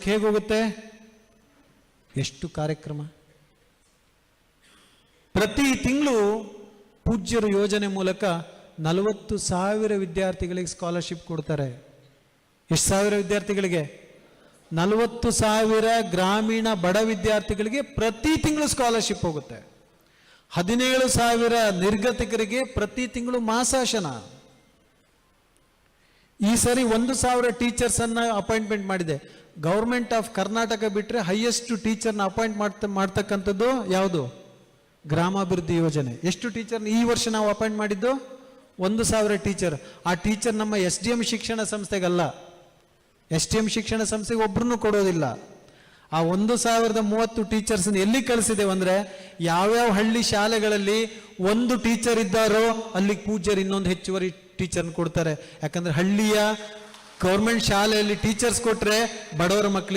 ಹೇಗೋಗುತ್ತೆ? ಎಷ್ಟು ಕಾರ್ಯಕ್ರಮ ಪ್ರತಿ ತಿಂಗಳು ಪೂಜ್ಯರು ಯೋಜನೆ ಮೂಲಕ 40,000 ವಿದ್ಯಾರ್ಥಿಗಳಿಗೆ ಸ್ಕಾಲರ್ಶಿಪ್ ಕೊಡ್ತಾರೆ. ಎಷ್ಟು ಸಾವಿರ ವಿದ್ಯಾರ್ಥಿಗಳಿಗೆ? 40,000 ಗ್ರಾಮೀಣ ಬಡ ವಿದ್ಯಾರ್ಥಿಗಳಿಗೆ ಪ್ರತಿ ತಿಂಗಳು ಸ್ಕಾಲರ್ಶಿಪ್ ಹೋಗುತ್ತೆ. 17,000 ನಿರ್ಗತಿಕರಿಗೆ ಪ್ರತಿ ತಿಂಗಳು ಮಾಸಾಶನ. ಈ ಸರಿ 1,000 ಟೀಚರ್ಸ್ ಅನ್ನ ಅಪಾಯಿಂಟ್ಮೆಂಟ್ ಮಾಡಿದೆ. ಗೌರ್ಮೆಂಟ್ ಆಫ್ ಕರ್ನಾಟಕ ಬಿಟ್ಟರೆ ಹೈಯೆಸ್ಟ್ ಟೀಚರ್ನ ಅಪಾಯಿಂಟ್ ಮಾಡ್ತಕ್ಕಂಥದ್ದು ಯಾವುದು? ಗ್ರಾಮಾಭಿವೃದ್ಧಿ ಯೋಜನೆ. ಎಷ್ಟು ಟೀಚರ್ನ ಈ ವರ್ಷ ನಾವು ಅಪಾಯಿಂಟ್ ಮಾಡಿದ್ದು? 1,000 ಟೀಚರ್. ಆ ಟೀಚರ್ ನಮ್ಮ SDM ಶಿಕ್ಷಣ ಸಂಸ್ಥೆಗಲ್ಲ, SDM ಶಿಕ್ಷಣ ಸಂಸ್ಥೆಗೆ ಒಬ್ರನ್ನು ಕೊಡೋದಿಲ್ಲ. ಆ 1,030 ಟೀಚರ್ಸ್ ಎಲ್ಲಿ ಕಳಿಸಿದೇವೆ ಅಂದ್ರೆ, ಯಾವ್ಯಾವ ಹಳ್ಳಿ ಶಾಲೆಗಳಲ್ಲಿ ಒಂದು ಟೀಚರ್ ಇದ್ದಾರೋ ಅಲ್ಲಿಗೆ ಪೂಜ್ಯರು ಇನ್ನೊಂದು ಹೆಚ್ಚುವರಿ ಟೀಚರ್ನ ಕೊಡ್ತಾರೆ. ಯಾಕಂದ್ರೆ ಹಳ್ಳಿಯ ಗೌರ್ಮೆಂಟ್ ಶಾಲೆಯಲ್ಲಿ ಟೀಚರ್ಸ್ ಕೊಟ್ರೆ ಬಡವರ ಮಕ್ಕಳಿಗೆ